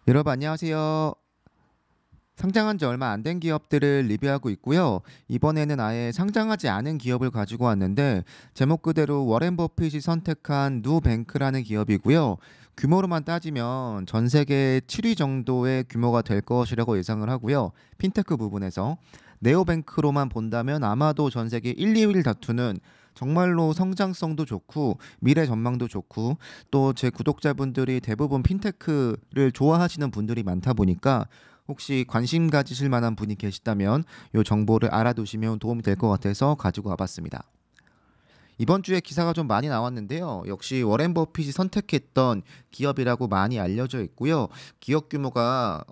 여러분 안녕하세요. 상장한 지 얼마 안 된 기업들을 리뷰하고 있고요. 이번에는 아예 상장하지 않은 기업을 가지고 왔는데 제목 그대로 워렌 버핏이 선택한 누뱅크라는 기업이고요. 규모로만 따지면 전 세계 7위 정도의 규모가 될 것이라고 예상을 하고요. 핀테크 부분에서 네오뱅크로만 본다면 아마도 전 세계 1, 2위를 다투는 정말로 성장성도 좋고 미래 전망도 좋고 또 제 구독자분들이 대부분 핀테크를 좋아하시는 분들이 많다 보니까 혹시 관심 가지실 만한 분이 계시다면 이 정보를 알아두시면 도움이 될 것 같아서 가지고 와봤습니다. 이번 주에 기사가 좀 많이 나왔는데요. 역시 워렌 버핏이 선택했던 기업이라고 많이 알려져 있고요. 기업 규모가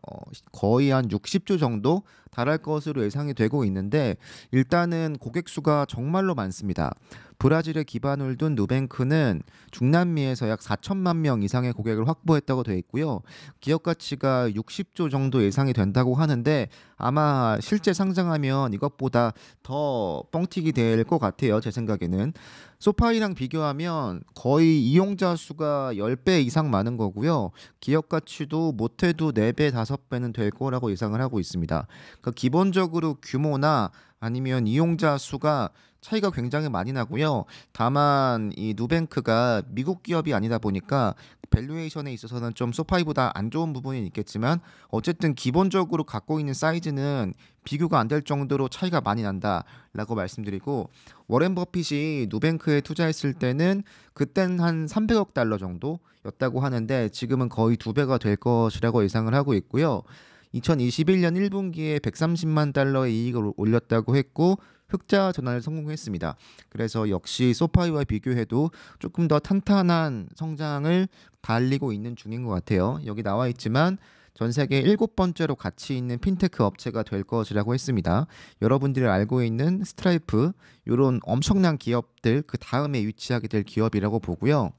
거의 한 60조 정도 달할 것으로 예상이 되고 있는데 일단은 고객 수가 정말로 많습니다. 브라질에 기반을 둔 누뱅크는 중남미에서 약 4천만 명 이상의 고객을 확보했다고 되어 있고요. 기업 가치가 60조 정도 예상이 된다고 하는데 아마 실제 상장하면 이것보다 더 뻥튀기 될 것 같아요. 제 생각에는. 소파이랑 비교하면 거의 이용자 수가 10배 이상 많은 거고요. 기업 가치도 못해도 4배, 5배는 될 거라고 예상을 하고 있습니다. 그러니까 기본적으로 규모나 아니면 이용자 수가 차이가 굉장히 많이 나고요. 다만 이 누뱅크가 미국 기업이 아니다 보니까 밸류에이션에 있어서는 좀 소파이보다 안 좋은 부분이 있겠지만 어쨌든 기본적으로 갖고 있는 사이즈는 비교가 안 될 정도로 차이가 많이 난다라고 말씀드리고 워렌 버핏이 누뱅크에 투자했을 때는 그땐 한 300억 달러 정도였다고 하는데 지금은 거의 2배가 될 것이라고 예상을 하고 있고요. 2021년 1분기에 130만 달러의 이익을 올렸다고 했고 흑자 전환을 성공했습니다. 그래서 역시 소파이와 비교해도 조금 더 탄탄한 성장을 달리고 있는 중인 것 같아요. 여기 나와 있지만 전 세계 7번째로 가치 있는 핀테크 업체가 될 것이라고 했습니다. 여러분들이 알고 있는 스트라이프 이런 엄청난 기업들 그 다음에 위치하게 될 기업이라고 보고요.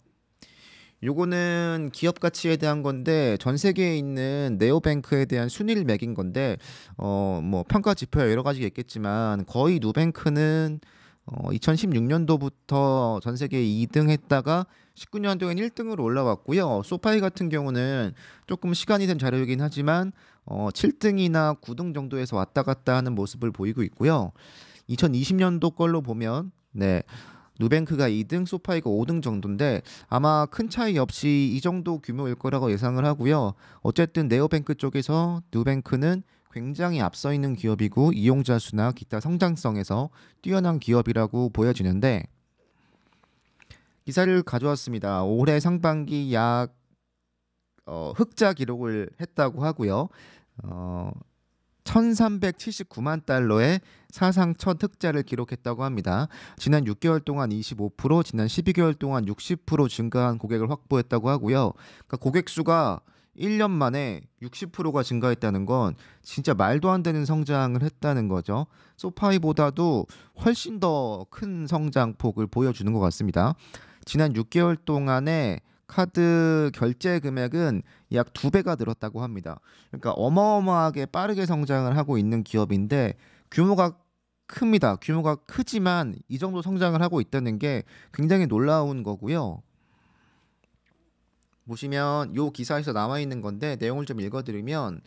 요거는 기업 가치에 대한 건데 전 세계에 있는 네오뱅크에 대한 순위를 매긴 건데 뭐 평가 지표가 여러 가지가 있겠지만 거의 누뱅크는 2016년도부터 전 세계 2등 했다가 19년도엔 1등으로 올라왔고요. 소파이 같은 경우는 조금 시간이 된 자료이긴 하지만 7등이나 9등 정도에서 왔다 갔다 하는 모습을 보이고 있고요. 2020년도 걸로 보면 네. 누뱅크가 2등, 소파이가 5등 정도인데 아마 큰 차이 없이 이 정도 규모일 거라고 예상을 하고요. 어쨌든 네오뱅크 쪽에서 누뱅크는 굉장히 앞서 있는 기업이고 이용자 수나 기타 성장성에서 뛰어난 기업이라고 보여지는데 기사를 가져왔습니다. 올해 상반기 약 흑자 기록을 했다고 하고요. 어, 1379만 달러의 사상 첫 흑자를 기록했다고 합니다. 지난 6개월 동안 25%, 지난 12개월 동안 60% 증가한 고객을 확보했다고 하고요. 그러니까 고객 수가 1년 만에 60%가 증가했다는 건 진짜 말도 안 되는 성장을 했다는 거죠. 소파이보다도 훨씬 더 큰 성장폭을 보여주는 것 같습니다. 지난 6개월 동안에 카드 결제 금액은 약 2배가 늘었다고 합니다. 그러니까 어마어마하게 빠르게 성장을 하고 있는 기업인데 규모가 큽니다. 규모가 크지만 이 정도 성장을 하고 있다는 게 굉장히 놀라운 거고요. 보시면 요 기사에서 나와 있는 건데 내용을 좀 읽어드리면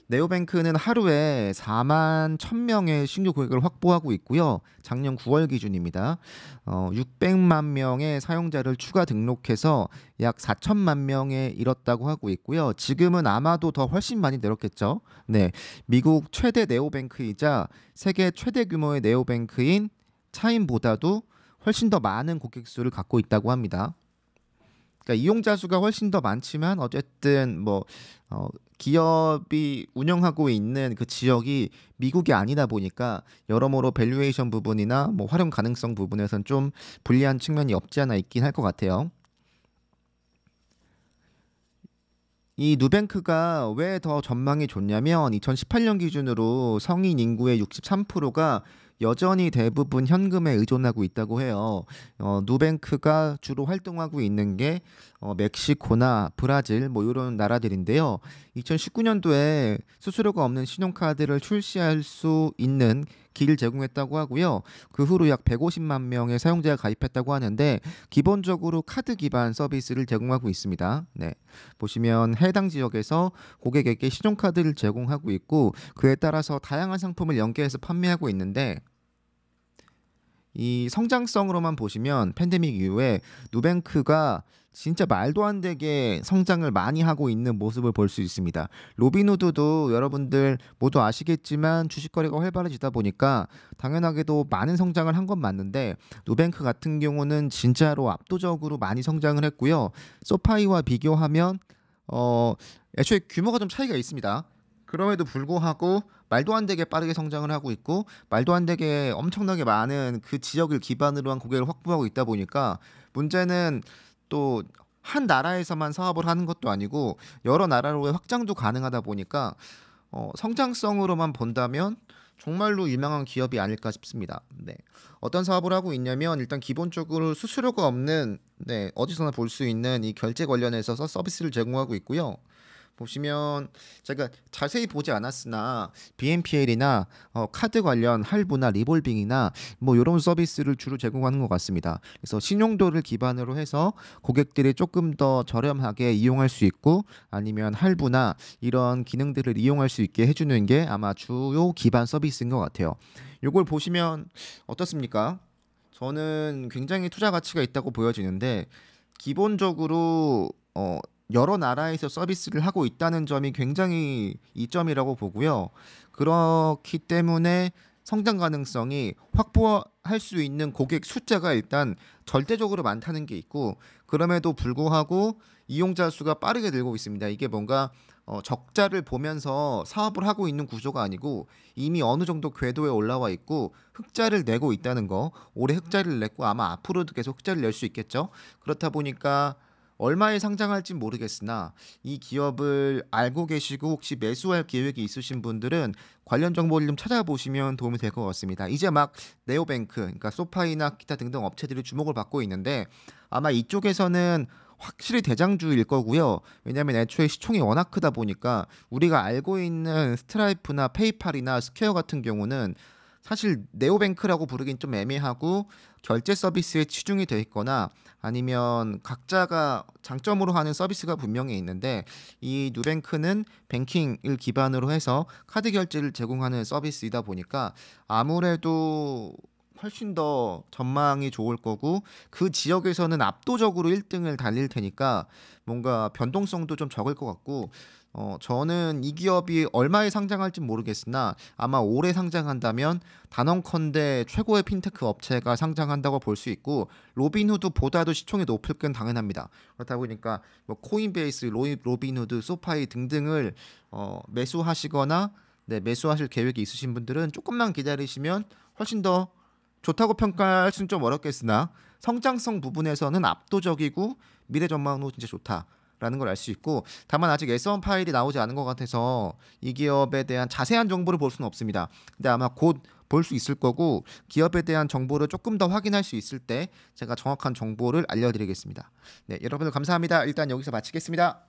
네오뱅크는 하루에 4만 1,000명의 신규 고객을 확보하고 있고요. 작년 9월 기준입니다. 600만 명의 사용자를 추가 등록해서 약 4천만 명에 이뤘다고 하고 있고요. 지금은 아마도 더 훨씬 많이 늘었겠죠. 네, 미국 최대 네오뱅크이자 세계 최대 규모의 네오뱅크인 차인보다도 훨씬 더 많은 고객 수를 갖고 있다고 합니다. 그러니까 이용자 수가 훨씬 더 많지만 어쨌든 뭐 기업이 운영하고 있는 그 지역이 미국이 아니다 보니까 여러모로 밸류에이션 부분이나 뭐 활용 가능성 부분에선 좀 불리한 측면이 없지 않아 있긴 할 것 같아요. 이 누뱅크가 왜 더 전망이 좋냐면 2018년 기준으로 성인 인구의 63%가 여전히 대부분 현금에 의존하고 있다고 해요. 누뱅크가 주로 활동하고 있는 게 멕시코나 브라질 뭐 이런 나라들인데요. 2019년도에 수수료가 없는 신용카드를 출시할 수 있는 길을 제공했다고 하고요. 그 후로 약 150만 명의 사용자가 가입했다고 하는데 기본적으로 카드 기반 서비스를 제공하고 있습니다. 네. 보시면 해당 지역에서 고객에게 신용카드를 제공하고 있고 그에 따라서 다양한 상품을 연계해서 판매하고 있는데 이 성장성으로만 보시면 팬데믹 이후에 누뱅크가 진짜 말도 안 되게 성장을 많이 하고 있는 모습을 볼 수 있습니다. 로빈후드도 여러분들 모두 아시겠지만 주식 거래가 활발해지다 보니까 당연하게도 많은 성장을 한 건 맞는데 누뱅크 같은 경우는 진짜로 압도적으로 많이 성장을 했고요. 소파이와 비교하면 애초에 규모가 좀 차이가 있습니다. 그럼에도 불구하고 말도 안 되게 빠르게 성장을 하고 있고 말도 안 되게 엄청나게 많은 그 지역을 기반으로 한 고객을 확보하고 있다 보니까 문제는 또 한 나라에서만 사업을 하는 것도 아니고 여러 나라로의 확장도 가능하다 보니까 성장성으로만 본다면 정말로 유명한 기업이 아닐까 싶습니다. 네. 어떤 사업을 하고 있냐면 일단 기본적으로 수수료가 없는 어디서나 볼 수 있는 이 결제 관련해서 서비스를 제공하고 있고요. 보시면 제가 자세히 보지 않았으나 BNPL이나 카드 관련 할부나 리볼빙이나 뭐 이런 서비스를 주로 제공하는 것 같습니다. 그래서 신용도를 기반으로 해서 고객들이 조금 더 저렴하게 이용할 수 있고 아니면 할부나 이런 기능들을 이용할 수 있게 해주는 게 아마 주요 기반 서비스인 것 같아요. 이걸 보시면 어떻습니까? 저는 굉장히 투자 가치가 있다고 보여지는데 기본적으로 여러 나라에서 서비스를 하고 있다는 점이 굉장히 이점이라고 보고요. 그렇기 때문에 성장 가능성이 확보할 수 있는 고객 숫자가 일단 절대적으로 많다는 게 있고 그럼에도 불구하고 이용자 수가 빠르게 늘고 있습니다. 이게 뭔가 적자를 보면서 사업을 하고 있는 구조가 아니고 이미 어느 정도 궤도에 올라와 있고 흑자를 내고 있다는 거. 올해 흑자를 냈고 아마 앞으로도 계속 흑자를 낼 수 있겠죠. 그렇다 보니까 얼마에 상장할지 모르겠으나 이 기업을 알고 계시고 혹시 매수할 계획이 있으신 분들은 관련 정보를 좀 찾아보시면 도움이 될 것 같습니다. 이제 막 네오뱅크, 그러니까 소파이나 기타 등등 업체들이 주목을 받고 있는데 아마 이쪽에서는 확실히 대장주일 거고요. 왜냐하면 애초에 시총이 워낙 크다 보니까 우리가 알고 있는 스트라이프나 페이팔이나 스퀘어 같은 경우는 사실 네오뱅크라고 부르긴 좀 애매하고 결제 서비스에 치중이 돼 있거나 아니면 각자가 장점으로 하는 서비스가 분명히 있는데 이 누뱅크는 뱅킹을 기반으로 해서 카드 결제를 제공하는 서비스이다 보니까 아무래도 훨씬 더 전망이 좋을 거고 그 지역에서는 압도적으로 1등을 달릴 테니까 뭔가 변동성도 좀 적을 것 같고 저는 이 기업이 얼마에 상장할지 모르겠으나 아마 올해 상장한다면 단언컨대 최고의 핀테크 업체가 상장한다고 볼 수 있고 로빈후드보다도 시총이 높을 건 당연합니다. 그렇다 보니까 뭐 코인베이스, 로빈후드, 소파이 등등을 매수하시거나 매수하실 계획이 있으신 분들은 조금만 기다리시면 훨씬 더 좋다고 평가할 수는 좀 어렵겠으나 성장성 부분에서는 압도적이고 미래 전망도 진짜 좋다라는 걸 알 수 있고 다만 아직 S1 파일이 나오지 않은 것 같아서 이 기업에 대한 자세한 정보를 볼 수는 없습니다. 근데 아마 곧 볼 수 있을 거고 기업에 대한 정보를 조금 더 확인할 수 있을 때 제가 정확한 정보를 알려드리겠습니다. 네, 여러분들 감사합니다. 일단 여기서 마치겠습니다.